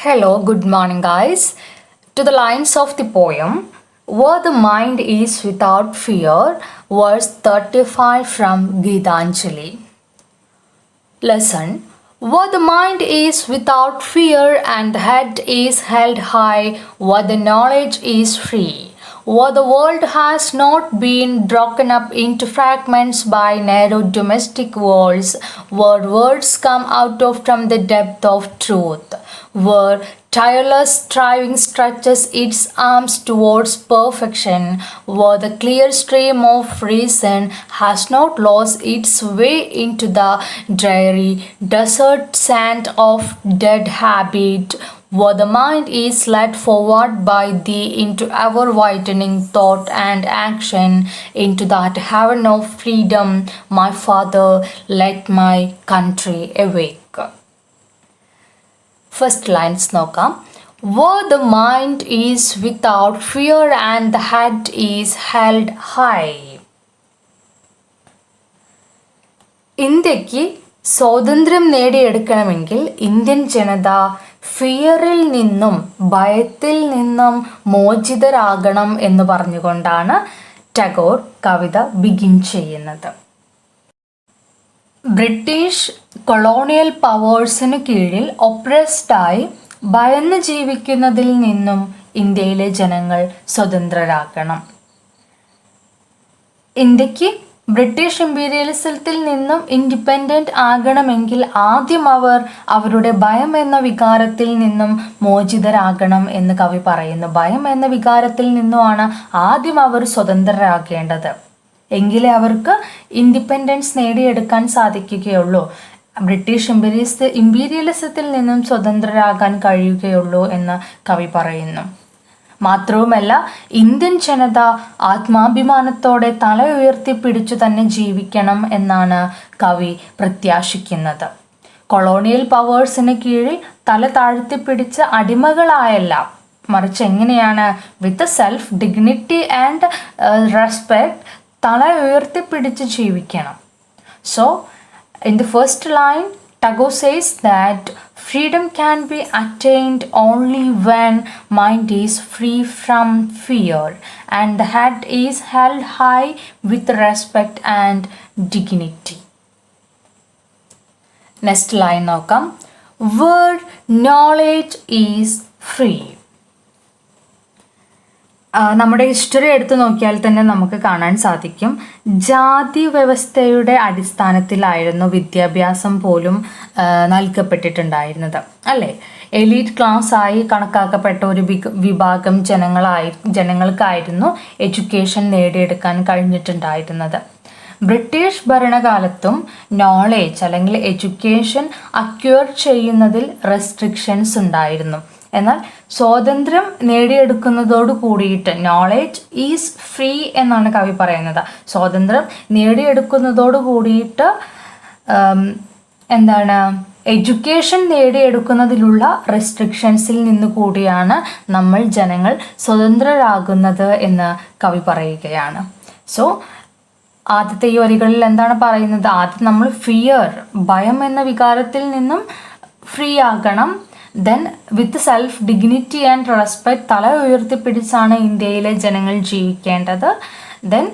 Hello, good morning, guys. To the lines of the poem, Where the Mind is Without Fear, verse 35 from Gitanjali. Lesson. Where the mind is without fear and the head is held high, where the knowledge is free, where the world has not been broken up into fragments by narrow domestic walls, where words come out of from the depth of truth, where tireless striving stretches its arms towards perfection, where the clear stream of reason has not lost its way into the dreary desert sand of dead habit, where the mind is led forward by thee into ever widening thought and action, into that heaven of freedom, my Father, let my country awake. First lines നോക്കാം. Where the mind is without fear and the head is held high. ഇന്ത്യക്ക് സ്വാതന്ത്ര്യം നേടിയെടുക്കണമെങ്കിൽ Indian ജനത ഫിയറിൽ നിന്നും ഭയത്തിൽ നിന്നും മോചിതരാകണം എന്ന് പറഞ്ഞുകൊണ്ടാണ് ടാഗോർ കവിത begin ചെയ്യുന്നത്. British colonial പവേഴ്സിന് കീഴിൽ ഒപ്രസ്ഡായി ഭയന്ന് ജീവിക്കുന്നതിൽ നിന്നും ഇന്ത്യയിലെ ജനങ്ങൾ സ്വതന്ത്രരാകണം. ഇന്ത്യക്ക് ബ്രിട്ടീഷ് ഇമ്പീരിയലിസത്തിൽ നിന്നും ഇൻഡിപെൻഡൻ്റ് ആകണമെങ്കിൽ ആദ്യം അവർ അവരുടെ ഭയം എന്ന വികാരത്തിൽ നിന്നും മോചിതരാകണം എന്ന് കവി പറയുന്നു. ഭയം എന്ന വികാരത്തിൽ നിന്നുമാണ് ആദ്യം അവർ സ്വതന്ത്രരാകേണ്ടത്. എങ്കിലേ അവർക്ക് ഇൻഡിപെൻഡൻസ് നേടിയെടുക്കാൻ സാധിക്കുകയുള്ളൂ, ബ്രിട്ടീഷ് ഇമ്പീരിയലിസത്തിൽ നിന്നും സ്വതന്ത്രരാകാൻ കഴിയുകയുള്ളൂ എന്ന് കവി പറയുന്നു. മാത്രവുമല്ല, ഇന്ത്യൻ ജനത ആത്മാഭിമാനത്തോടെ തല ഉയർത്തിപ്പിടിച്ചു തന്നെ ജീവിക്കണം എന്നാണ് കവി പ്രത്യാശിക്കുന്നത്. കൊളോണിയൽ പവേഴ്സിന് കീഴിൽ തല താഴ്ത്തിപ്പിടിച്ച് അടിമകളായല്ല, മറിച്ച് എങ്ങനെയാണ് വിത്ത് സെൽഫ് ഡിഗ്നിറ്റി ആൻഡ് റെസ്പെക്ട് തല ഉയർത്തിപ്പിടിച്ച് ജീവിക്കണം. So in the first line, Tagore says that freedom can be attained only when mind is free from fear and the head is held high with respect and dignity. Next line നോക്കാം. Where knowledge is free. നമ്മുടെ history എടുത്തു നോക്കിയാൽ തന്നെ നമുക്ക് കാണാൻ സാധിക്കും, ജാതി വ്യവസ്ഥയുടെ അടിസ്ഥാനത്തിലായിരുന്നു വിദ്യാഭ്യാസം പോലും നൽകപ്പെട്ടിട്ടുണ്ടായിരുന്നത്, അല്ലേ? എലീറ്റ് ക്ലാസ് ആയി കണക്കാക്കപ്പെട്ട ഒരു വിഭാഗം ജനങ്ങൾക്കായിരുന്നു എഡ്യൂക്കേഷൻ നേടിയെടുക്കാൻ കഴിഞ്ഞിട്ടുണ്ടായിരുന്നത്. ബ്രിട്ടീഷ് ഭരണകാലത്തും നോളേജ് അല്ലെങ്കിൽ എഡ്യൂക്കേഷൻ അക്വയർ ചെയ്യുന്നതിൽ റെസ്ട്രിക്ഷൻസ് ഉണ്ടായിരുന്നു. എന്നാൽ സ്വാതന്ത്ര്യം നേടിയെടുക്കുന്നതോട് കൂടിയിട്ട് നോളേജ് ഈസ് ഫ്രീ എന്നാണ് കവി പറയുന്നത്. സ്വാതന്ത്ര്യം നേടിയെടുക്കുന്നതോട് കൂടിയിട്ട് എഡ്യൂക്കേഷൻ നേടിയെടുക്കുന്നതിലുള്ള റെസ്ട്രിക്ഷൻസിൽ നിന്ന് കൂടിയാണ് നമ്മൾ ജനങ്ങൾ സ്വതന്ത്രരാകുന്നത് എന്ന് കവി പറയുകയാണ്. സോ ആദ്യത്തെ ഈ വരികളിൽ എന്താണ് പറയുന്നത്? ആദ്യം നമ്മൾ ഫിയർ, ഭയം എന്ന വികാരത്തിൽ നിന്നും ഫ്രീ ആകണം. Then with self dignity and respect തല ഉയർത്തിപ്പിടിച്ചാണ് ഇന്ത്യയിലെ ജനങ്ങൾ ജീവിക്കേണ്ടത്. ദെൻ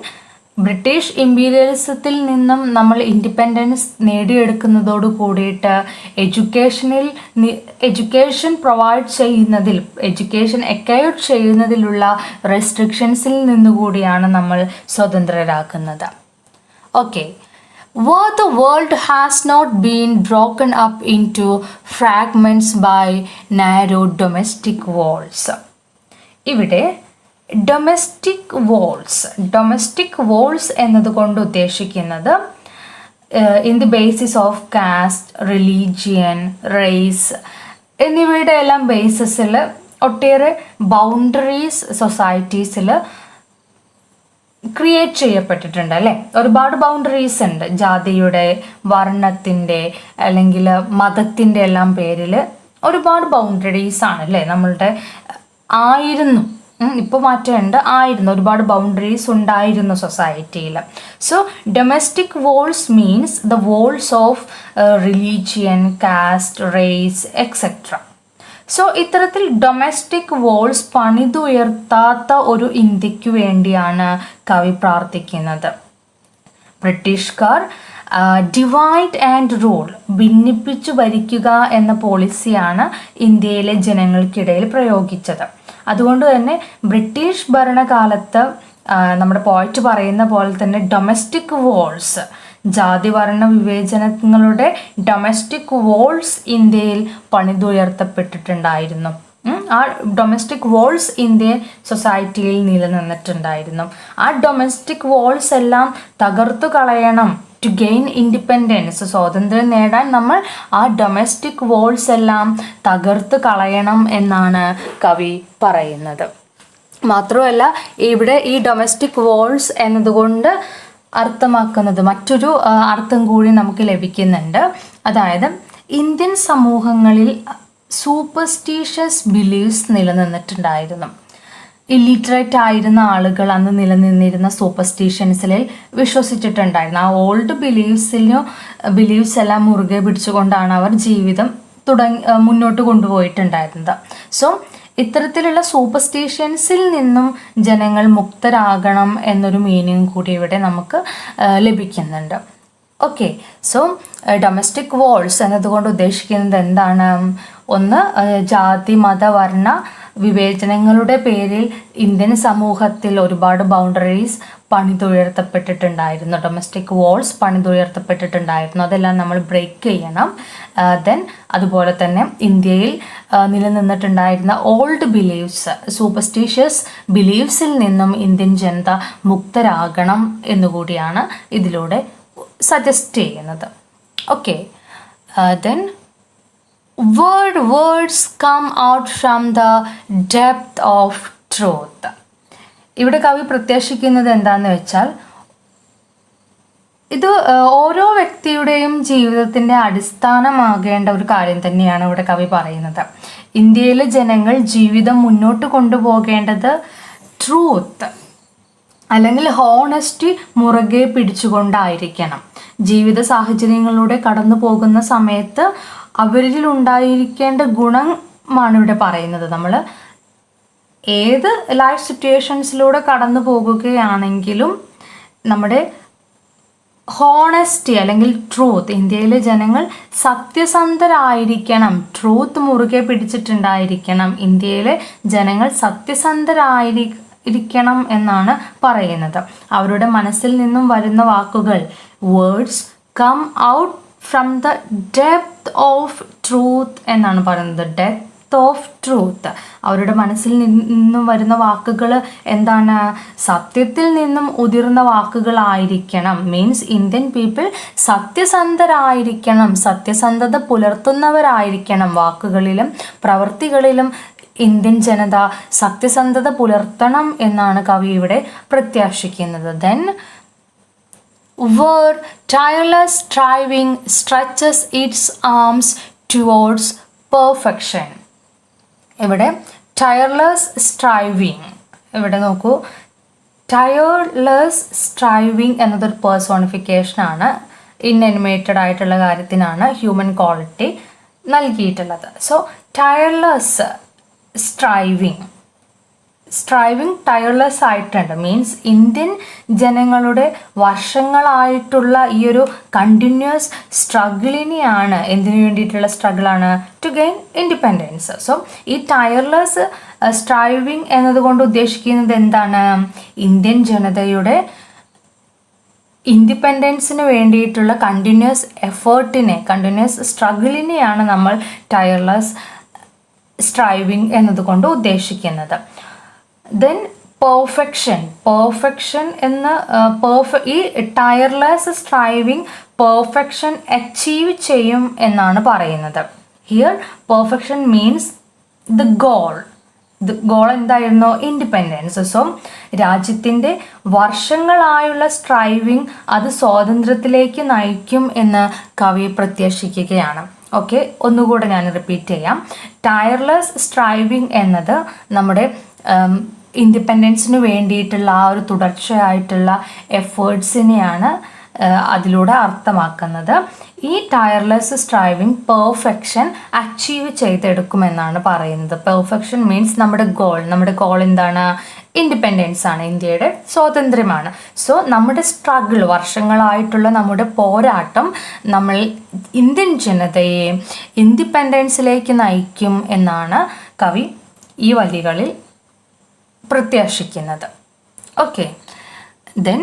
ബ്രിട്ടീഷ് ഇമ്പീരിയലിസത്തിൽ നിന്നും നമ്മൾ ഇൻഡിപെൻഡൻസ് നേടിയെടുക്കുന്നതോട് കൂടിയിട്ട് എഡ്യൂക്കേഷൻ പ്രൊവൈഡ് ചെയ്യുന്നതിൽ, എഡ്യൂക്കേഷൻ അക്വയർ ചെയ്യുന്നതിലുള്ള റെസ്ട്രിക്ഷൻസിൽ നിന്നുകൂടിയാണ് നമ്മൾ സ്വതന്ത്രരാക്കുന്നത്. Okay. Where the world has not been broken up into fragments by narrow domestic walls. ഇവിടെ ഡൊമസ്റ്റിക് വോൾസ് എന്നതുകൊണ്ട് ഉദ്ദേശിക്കുന്നത് in the basis of caste, religion, race എന്നിവയുടെ എല്ലാം ബേസിസിൽ ഒട്ടേറെ ബൗണ്ടറീസ് സൊസൈറ്റീസിൽ ക്രിയേറ്റ് ചെയ്യപ്പെട്ടിട്ടുണ്ട്, അല്ലേ? ഒരുപാട് ബൗണ്ടറീസ് ഉണ്ട്. ജാതിയുടെ, വർണ്ണത്തിൻ്റെ അല്ലെങ്കിൽ മതത്തിൻ്റെ എല്ലാം പേരിൽ ഒരുപാട് ബൗണ്ടറീസ് ആണ്, അല്ലേ? നമ്മളുടെ ആയിരുന്നു, ഇപ്പോൾ മാറ്റമുണ്ട്, ആയിരുന്നു, ഒരുപാട് ബൗണ്ടറീസ് ഉണ്ടായിരുന്നു സൊസൈറ്റിയിൽ. So domestic walls means the walls of religion, caste, race etcetera. So ഇത്തരത്തിൽ ഡൊമസ്റ്റിക് വോൾസ് പണിതുയർത്താത്ത ഒരു ഇന്ത്യക്ക് വേണ്ടിയാണ് കവി പ്രാർത്ഥിക്കുന്നത്. ബ്രിട്ടീഷുകാർ ഡിവൈഡ് ആൻഡ് റൂൾ, ഭിന്നിപ്പിച്ചു ഭരിക്കുക എന്ന പോളിസിയാണ് ഇന്ത്യയിലെ ജനങ്ങൾക്കിടയിൽ പ്രയോഗിച്ചത്. അതുകൊണ്ട് തന്നെ ബ്രിട്ടീഷ് ഭരണകാലത്ത് നമ്മുടെ പോയിറ്റ് പറയുന്ന പോലെ തന്നെ ഡൊമസ്റ്റിക് വോൾസ്, ജാതിവർണ്ണ വിവേചനങ്ങളുടെ ഡൊമസ്റ്റിക് വോൾസ് ഇന്ത്യയിൽ പണിതുയർത്തപ്പെട്ടിട്ടുണ്ടായിരുന്നു. ആ ഡൊമസ്റ്റിക് വോൾസ് ഇന്ത്യൻ സൊസൈറ്റിയിൽ നിലനിന്നിട്ടുണ്ടായിരുന്നു. ആ ഡൊമസ്റ്റിക് വോൾസ് എല്ലാം തകർത്തു കളയണം. ടു ഗെയിൻ ഇൻഡിപെൻഡൻസ്, സ്വാതന്ത്ര്യം നേടാൻ നമ്മൾ ആ ഡൊമസ്റ്റിക് വോൾസ് എല്ലാം തകർത്ത് കളയണം എന്നാണ് കവി പറയുന്നത്. മാത്രമല്ല ഇവിടെ ഈ ഡൊമസ്റ്റിക് വോൾസ് എന്നതുകൊണ്ട് അർത്ഥമാക്കുന്നത് മറ്റൊരു അർത്ഥം കൂടി നമുക്ക് ലഭിക്കുന്നുണ്ട്. അതായത് ഇന്ത്യൻ സമൂഹങ്ങളിൽ സൂപ്പർസ്റ്റീഷ്യസ് ബിലീഫ്സ് നിലനിന്നിട്ടുണ്ടായിരുന്നു. ഇല്ലിറ്ററേറ്റ് ആയിരുന്ന ആളുകൾ അന്ന് നിലനിന്നിരുന്ന സൂപ്പർസ്റ്റീഷ്യൻസിൽ വിശ്വസിച്ചിട്ടുണ്ടായിരുന്നു. ആ ഓൾഡ് ബിലീഫ്സ് എല്ലാം മുറുകെ പിടിച്ചുകൊണ്ടാണ് അവർ ജീവിതം മുന്നോട്ട് കൊണ്ടുപോയിട്ടുണ്ടായിരുന്നത്. സോ ഇത്തരത്തിലുള്ള സൂപ്പർസ്റ്റീഷ്യൻസിൽ നിന്നും ജനങ്ങൾ മുക്തരാകണം എന്നൊരു മീനിങ് കൂടി ഇവിടെ നമുക്ക് ലഭിക്കുന്നുണ്ട്. ഓക്കെ, സോ ഡൊമസ്റ്റിക് വോൾസ് എന്നതുകൊണ്ട് ഉദ്ദേശിക്കുന്നത് എന്താണ്? ഒന്ന്, ജാതി മത വർണ്ണ വിവേചനങ്ങളുടെ പേരിൽ ഇന്ത്യൻ സമൂഹത്തിൽ ഒരുപാട് ബൗണ്ടറീസ് പണിതുയർത്തപ്പെട്ടിട്ടുണ്ടായിരുന്നു. ഡൊമസ്റ്റിക് വോൾസ് പണിതുയർത്തപ്പെട്ടിട്ടുണ്ടായിരുന്നു. അതെല്ലാം നമ്മൾ ബ്രേക്ക് ചെയ്യണം. ദെൻ അതുപോലെ തന്നെ ഇന്ത്യയിൽ നിലനിന്നിട്ടുണ്ടായിരുന്ന ഓൾഡ് ബിലീഫ്സ്, സൂപ്പർസ്റ്റീഷ്യസ് ബിലീഫ്സിൽ നിന്നും ഇന്ത്യൻ ജനത മുക്തരാകണം എന്നുകൂടിയാണ് ഇതിലൂടെ സജസ്റ്റ് ചെയ്യുന്നത്. Okay, then words come out from the depth of truth. ഇവിടെ കവി പ്രത്യാശിക്കുന്നത് എന്താണെന്ന് വെച്ചാൽ, ഇത് ഓരോ വ്യക്തിയുടെയും ജീവിതത്തിൻ്റെ അടിസ്ഥാനമാകേണ്ട ഒരു കാര്യം തന്നെയാണ് ഇവിടെ കവി പറയുന്നത്. ഇന്ത്യയിലെ ജനങ്ങൾ ജീവിതം മുന്നോട്ട് കൊണ്ടുപോകേണ്ടത് ട്രൂത്ത് അല്ലെങ്കിൽ ഹോണസ്റ്റി മുറുകെ പിടിച്ചുകൊണ്ടായിരിക്കണം. ജീവിത സാഹചര്യങ്ങളിലൂടെ കടന്നു പോകുന്ന സമയത്ത് അവരിൽ ഉണ്ടായിരിക്കേണ്ട ഗുണമാണ് ഇവിടെ പറയുന്നത്. നമ്മൾ ഏത് ലൈഫ് സിറ്റുവേഷൻസിലൂടെ കടന്നു പോകുകയാണെങ്കിലും നമ്മുടെ ഹോണസ്റ്റി അല്ലെങ്കിൽ ട്രൂത്ത്, ഇന്ത്യയിലെ ജനങ്ങൾ സത്യസന്ധരായിരിക്കണം, ട്രൂത്ത് മുറുകെ പിടിച്ചിട്ടുണ്ടായിരിക്കണം. ഇന്ത്യയിലെ ജനങ്ങൾ സത്യസന്ധരായിരിക്കണം എന്നാണ് പറയുന്നത്. അവരുടെ മനസ്സിൽ നിന്നും വരുന്ന വാക്കുകൾ, words come out from the depth of truth എന്നാണ് പറയുന്നത്. ഡെപ്ത് ഓഫ് ട്രൂത്ത്, അവരുടെ മനസ്സിൽ നിന്നും വരുന്ന വാക്കുകൾ എന്താണ്? സത്യത്തിൽ നിന്നും ഉതിർന്ന വാക്കുകളായിരിക്കണം. മീൻസ് ഇന്ത്യൻ പീപ്പിൾ സത്യസന്ധരായിരിക്കണം, സത്യസന്ധത പുലർത്തുന്നവരായിരിക്കണം. വാക്കുകളിലും പ്രവൃത്തികളിലും ഇന്ത്യൻ ജനത സത്യസന്ധത പുലർത്തണം എന്നാണ് കവി ഇവിടെ പ്രത്യാശിക്കുന്നത്. Then where tireless striving stretches its arms towards perfection. ഇവിടെ ടയർലെസ് സ്ട്രൈവിങ്, ഇവിടെ നോക്കൂ, ടയർലെസ് സ്ട്രൈവിങ് എന്നതൊരു പേഴ്സോണിഫിക്കേഷനാണ്. ഇൻഅനിമേറ്റഡ് ആയിട്ടുള്ള കാര്യത്തിനാണ് ഹ്യൂമൻ ക്വാളിറ്റി നൽകിയിട്ടുള്ളത്. സോ ടയർലെസ് സ്ട്രൈവിങ് ടയർലെസ് ആയിട്ടുണ്ട്. മീൻസ് ഇന്ത്യൻ ജനങ്ങളുടെ വർഷങ്ങളായിട്ടുള്ള ഈ ഒരു കണ്ടിന്യൂസ് സ്ട്രഗിളിനെയാണ്, എന്തിനു വേണ്ടിയിട്ടുള്ള സ്ട്രഗിളാണ്? To gain independence. സോ ഈ ടയർലെസ് സ്ട്രൈവിങ് എന്നതുകൊണ്ട് ഉദ്ദേശിക്കുന്നത് എന്താണ്? ഇന്ത്യൻ ജനതയുടെ ഇൻഡിപെൻഡൻസിന് വേണ്ടിയിട്ടുള്ള കണ്ടിന്യൂസ് എഫേർട്ടിനെ, കണ്ടിന്യൂസ് സ്ട്രഗിളിനെയാണ് നമ്മൾ ടയർലെസ് സ്ട്രൈവിങ് എന്നതുകൊണ്ട് ഉദ്ദേശിക്കുന്നത്. ദെൻ പെർഫെക്ഷൻ എന്ന ഈ ടയർലെസ് സ്ട്രൈവിങ് പെർഫെക്ഷൻ അച്ചീവ് ചെയ്യും എന്നാണ് പറയുന്നത്. Here perfection means the goal എന്തായിരുന്നു? ഇൻഡിപെൻഡൻസ്. സോ രാജ്യത്തിൻ്റെ വർഷങ്ങളായുള്ള സ്ട്രൈവിങ് അത് സ്വാതന്ത്ര്യത്തിലേക്ക് നയിക്കും എന്ന് കവി പ്രത്യാശിക്കുകയാണ്. ഓക്കെ, ഒന്നുകൂടെ ഞാൻ റിപ്പീറ്റ് ചെയ്യാം. ടയർലെസ് സ്ട്രൈവിങ് എന്നത് നമ്മുടെ ഇൻഡിപെൻഡൻസിന് വേണ്ടിയിട്ടുള്ള ആ ഒരു തുടർച്ചയായിട്ടുള്ള എഫേർട്സിനെയാണ് അതിലൂടെ അർത്ഥമാക്കുന്നത്. ഈ ടയർലെസ് സ്ട്രൈവിങ് പെർഫെക്ഷൻ അച്ചീവ് ചെയ്തെടുക്കുമെന്നാണ് പറയുന്നത്. പെർഫെക്ഷൻ മീൻസ് നമ്മുടെ ഗോൾ എന്താണ്? ഇൻഡിപെൻഡൻസ് ആണ്, ഇന്ത്യയുടെ സ്വാതന്ത്ര്യമാണ്. സോ നമ്മുടെ സ്ട്രഗിൾ, വർഷങ്ങളായിട്ടുള്ള നമ്മുടെ പോരാട്ടം നമ്മൾ ഇന്ത്യൻ ജനതയെ ഇൻഡിപെൻഡൻസിലേക്ക് നയിക്കും എന്നാണ് കവി ഈ വരികളിൽ പ്രത്യാശിക്കുന്നത്. Okay, then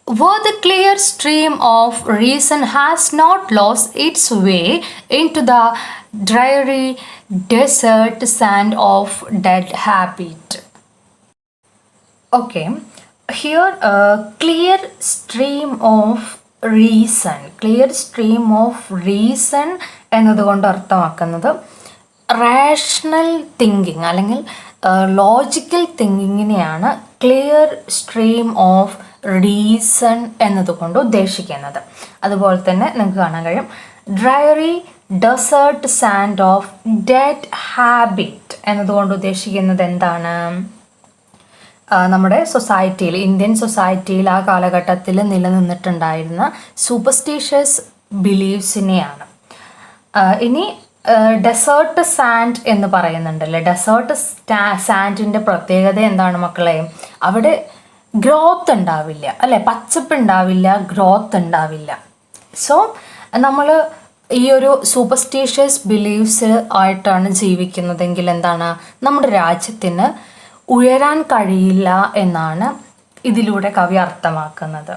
where the clear stream of reason has not lost its way into the dreary desert sand of dead habit. Okay, here a clear stream of reason എന്നതുകൊണ്ട് അർത്ഥമാക്കുന്നത് റാഷണൽ തിങ്കിങ് അല്ലെങ്കിൽ ലോജിക്കൽ തിങ്കിങ്ങിനെയാണ് clear stream of reason എന്നതുകൊണ്ട് ഉദ്ദേശിക്കുന്നത്. അതുപോലെ തന്നെ നിങ്ങൾക്ക് കാണാൻ കഴിയും dreary desert sand of dead habit എന്നതുകൊണ്ട് ഉദ്ദേശിക്കുന്നത് എന്താണ്? നമ്മുടെ സൊസൈറ്റിയിൽ, ഇന്ത്യൻ സൊസൈറ്റിയിൽ ആ കാലഘട്ടത്തിൽ നിലനിന്നിട്ടുണ്ടായിരുന്ന സൂപ്പർസ്റ്റീഷ്യസ് ബിലീവ്സിനെയാണ്. ഇനി ഡെസേർട്ട് സാൻഡ് എന്ന് പറയുന്നുണ്ടല്ലേ, ഡെസേർട്ട് സാൻഡിൻ്റെ പ്രത്യേകത എന്താണ് മക്കളെ? അവിടെ ഗ്രോത്ത് ഉണ്ടാവില്ല അല്ലേ, പച്ചപ്പ് ഉണ്ടാവില്ല, ഗ്രോത്ത് ഉണ്ടാവില്ല. സോ നമ്മൾ ഈ ഒരു സൂപ്പർസ്റ്റീഷ്യസ് ബിലീവ്സ് ആയിട്ടാണ് ജീവിക്കുന്നതെങ്കിൽ എന്താണ്, നമ്മുടെ രാജ്യത്തിന് ഉയരാൻ കഴിയില്ല എന്നാണ് ഇതിലൂടെ കവി അർത്ഥമാക്കുന്നത്.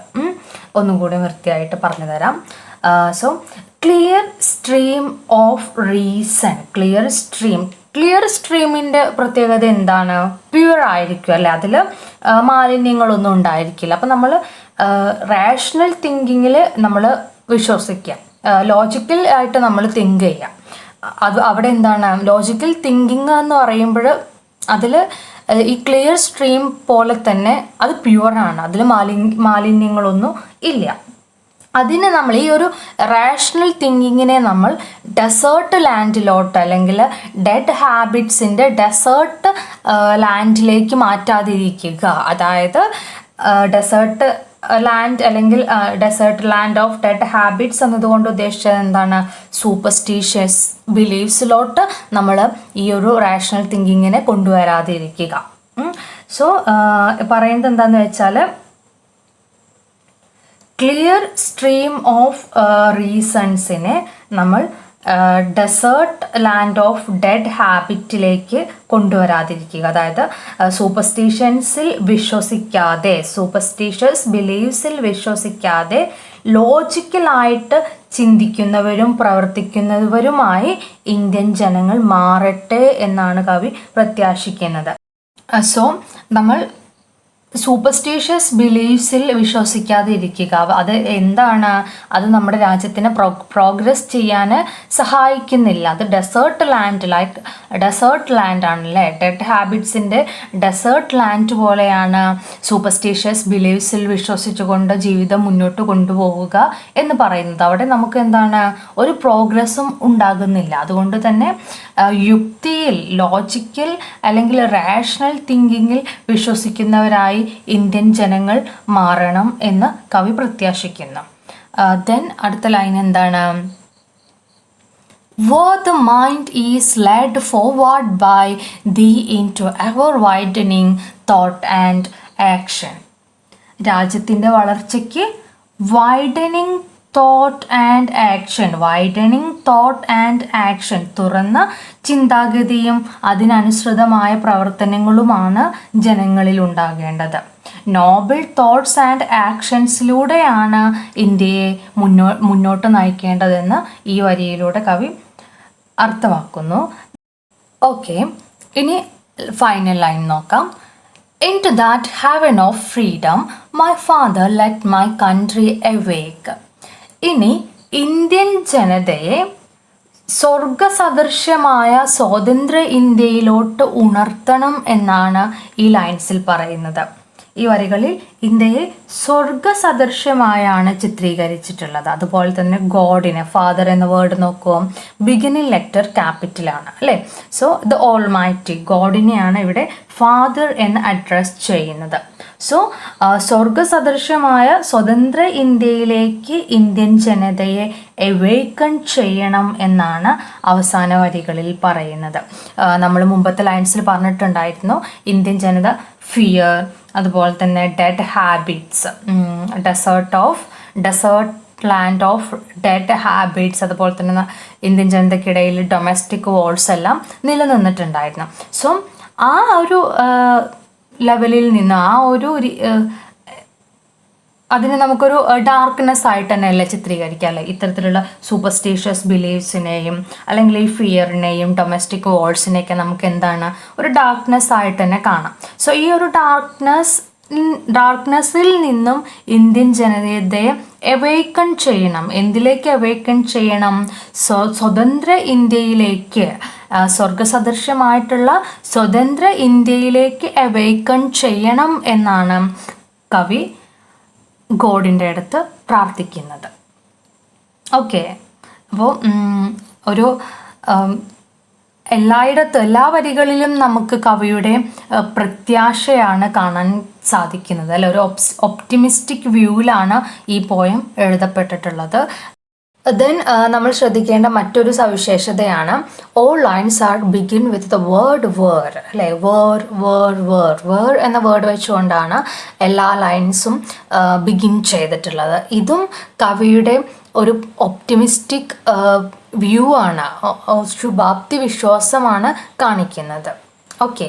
ഒന്നും കൂടി വൃത്തിയായിട്ട് പറഞ്ഞു തരാം. So clear stream of reason, clear സ്ട്രീമിൻ്റെ പ്രത്യേകത എന്താണ്? പ്യുവർ ആയിരിക്കും അല്ലേ, അതിൽ മാലിന്യങ്ങളൊന്നും ഉണ്ടായിരിക്കില്ല. അപ്പം നമ്മൾ റാഷണൽ തിങ്കിങ്ങിൽ നമ്മൾ വിശ്വസിക്കുക, ലോജിക്കൽ ആയിട്ട് നമ്മൾ തിങ്ക് ചെയ്യാം. അത് അവിടെ എന്താണ് ലോജിക്കൽ തിങ്കിങ് എന്ന് പറയുമ്പോൾ അതിൽ ഈ ക്ലിയർ സ്ട്രീം പോലെ തന്നെ അത് പ്യുവറാണ്, അതിൽ മാലിന്യങ്ങളൊന്നും ഇല്ല. അതിനെ നമ്മൾ ഈ ഒരു റാഷണൽ തിങ്കിങ്ങിനെ നമ്മൾ ഡെസേർട്ട് ലാൻഡിലോട്ട് അല്ലെങ്കിൽ ഡെഡ് ഹാബിറ്റ്സിൻ്റെ ഡെസേർട്ട് ലാൻഡിലേക്ക് മാറ്റാതിരിക്കുക. അതായത് ഡെസേർട്ട് ലാൻഡ് അല്ലെങ്കിൽ desert land of dead habits എന്നതുകൊണ്ട് ഉദ്ദേശിച്ചത് എന്താണ്? സൂപ്പർസ്റ്റീഷ്യസ് ബിലീവ്സിലോട്ട് നമ്മൾ ഈ ഒരു റാഷണൽ തിങ്കിങ്ങിനെ കൊണ്ടുവരാതിരിക്കുക. സോ പറയുന്നത് എന്താണെന്ന് വെച്ചാൽ ക്ലിയർ സ്ട്രീം ഓഫ് റീസൺസിനെ നമ്മൾ ഡെസേർട്ട് ലാൻഡ് ഓഫ് ഡെഡ് ഹാബിറ്റിലേക്ക് കൊണ്ടുവരാതിരിക്കുക. അതായത് സൂപ്പർസ്റ്റീഷ്യസ് ബിലീവ്സിൽ വിശ്വസിക്കാതെ ലോജിക്കലായിട്ട് ചിന്തിക്കുന്നവരും പ്രവർത്തിക്കുന്നവരുമായി ഇന്ത്യൻ ജനങ്ങൾ മാറട്ടെ എന്നാണ് കവി പ്രത്യാശിക്കുന്നത്. സോ നമ്മൾ സൂപ്പർസ്റ്റീഷ്യസ് ബിലീവ്സിൽ വിശ്വസിക്കാതെ ഇരിക്കുക. അത് എന്താണ്? അത് നമ്മുടെ രാജ്യത്തിന് പ്രോഗ്രസ് ചെയ്യാൻ സഹായിക്കുന്നില്ല. അത് ഡെസേർട്ട് ലാൻഡ് ആണല്ലേ, ഡെഡ് ഹാബിറ്റ്സിൻ്റെ ഡെസേർട്ട് ലാൻഡ് പോലെയാണ് സൂപ്പർസ്റ്റീഷ്യസ് ബിലീവ്സിൽ വിശ്വസിച്ചുകൊണ്ട് ജീവിതം മുന്നോട്ട് കൊണ്ടുപോവുക എന്ന് പറയുന്നത്. അവിടെ നമുക്ക് എന്താണ്, ഒരു പ്രോഗ്രസ്സും ഉണ്ടാകുന്നില്ല. അതുകൊണ്ട് തന്നെ യുക്തിയിൽ, ലോജിക്കൽ അല്ലെങ്കിൽ റാഷണൽ തിങ്കിങ്ങിൽ വിശ്വസിക്കുന്നവരായി ഇന്ത്യൻ ജനങ്ങൾ മാറണം എന്ന് കവി പ്രത്യാശിക്കുന്നു. ദെൻ അടുത്ത ലൈൻ എന്താണ്? Where the mind is led forward by thee into ever widening thought and action. രാജ്യത്തിൻ്റെ വളർച്ചയ്ക്ക് വൈഡനിങ് തോട്ട് ആൻഡ് ആക്ഷൻ, തുറന്ന ചിന്താഗതിയും അതിനനുസൃതമായ പ്രവർത്തനങ്ങളുമാണ് ജനങ്ങളിൽ ഉണ്ടാകേണ്ടത്. നോബിൾ തോട്ട്സ് ആൻഡ് ആക്ഷൻസിലൂടെയാണ് ഇന്ത്യയെ മുന്നോട്ട് നയിക്കേണ്ടതെന്ന് ഈ വരിയിലൂടെ കവി അർത്ഥമാക്കുന്നു. ഓക്കെ, ഇനി ഫൈനൽ ലൈൻ നോക്കാം. Into that heaven of freedom, my father let my country awake. ഇനി ഇന്ത്യൻ ജനതയെ സ്വർഗസദൃശ്യമായ സ്വതന്ത്ര ഇന്ത്യയിലോട്ട് ഉണർത്തണം എന്നാണ് ഈ ലൈൻസിൽ പറയുന്നത്. ഈ വരികളിൽ ഇന്ത്യയെ സ്വർഗസദൃശ്യമായാണ് ചിത്രീകരിച്ചിട്ടുള്ളത്. അതുപോലെ തന്നെ ഗോഡിനെ, ഫാദർ എന്ന വേർഡ് നോക്കുക, ബിഗിനിങ് ലെറ്റർ ക്യാപിറ്റലാണ് അല്ലേ. സോ ദ ഓൾമൈറ്റി, ഗോഡിനെയാണ് ഇവിടെ ഫാദർ എന്ന് അഡ്രസ് ചെയ്യുന്നത്. സോ സ്വർഗസദൃശ്യമായ സ്വതന്ത്ര ഇന്ത്യയിലേക്ക് ഇന്ത്യൻ ജനതയെ എവേക്കൺ ചെയ്യണം എന്നാണ് അവസാന വരികളിൽ പറയുന്നത്. നമ്മൾ മുമ്പത്തെ ലൈൻസിൽ പറഞ്ഞിട്ടുണ്ടായിരുന്നു, ഇന്ത്യൻ ജനത ഫിയർ, അതുപോലെ തന്നെ dead habits, desert land of dead habits, അതുപോലെ തന്നെ ഇന്ത്യൻ ജനതയ്ക്കിടയിൽ ഡൊമസ്റ്റിക് വാർസ് എല്ലാം നിലനിന്നിട്ടുണ്ടായിരുന്നു. സോ ആ ഒരു ലെവലിൽ നിന്ന് അതിനെ നമുക്കൊരു ഡാർക്ക്നെസ് ആയിട്ട് തന്നെയല്ലേ ചിത്രീകരിക്കാം അല്ലേ. ഇത്തരത്തിലുള്ള സൂപ്പർസ്റ്റീഷ്യസ് ബിലീഫ്സിനെയും അല്ലെങ്കിൽ ഈ ഫിയറിനെയും ഡൊമസ്റ്റിക് വാർസിനെയൊക്കെ നമുക്ക് എന്താണ് ഒരു ഡാർക്ക്നെസ് ആയിട്ട് തന്നെ കാണാം. സോ ഈ ഒരു ഡാർക്ക്നെസ്സിൽ നിന്നും ഇന്ത്യൻ ജനതയെ എവേക്കൺ ചെയ്യണം. എന്തിലേക്ക് എവേക്കൺ ചെയ്യണം? സ്വതന്ത്ര ഇന്ത്യയിലേക്ക്, സ്വർഗസദൃശ്യമായിട്ടുള്ള സ്വതന്ത്ര ഇന്ത്യയിലേക്ക് എവേക്കൺ ചെയ്യണം എന്നാണ് കവി ഗോഡിൻ്റെ അടുത്ത് പ്രാർത്ഥിക്കുന്നത്. ഓക്കെ, അപ്പോൾ ഒരു എല്ലാ വരികളിലും നമുക്ക് കവിയുടെ പ്രത്യാശയാണ് കാണാൻ സാധിക്കുന്നത് അല്ലെ. ഒരു ഒപ്റ്റിമിസ്റ്റിക് വ്യൂവിലാണ് ഈ പോയം എഴുതപ്പെട്ടിട്ടുള്ളത്. ദെൻ നമ്മൾ ശ്രദ്ധിക്കേണ്ട മറ്റൊരു സവിശേഷതയാണ് all lines are begin with the word where അല്ലേ. വേർ എന്ന വേർഡ് വെച്ചുകൊണ്ടാണ് എല്ലാ ലൈൻസും ബിഗിൻ ചെയ്തിട്ടുള്ളത്. ഇതും കവിയുടെ ഒരു ഒപ്റ്റിമിസ്റ്റിക് വ്യൂ ആണ്, ശുഭാപ്തി വിശ്വാസമാണ് കാണിക്കുന്നത്. ഓക്കെ.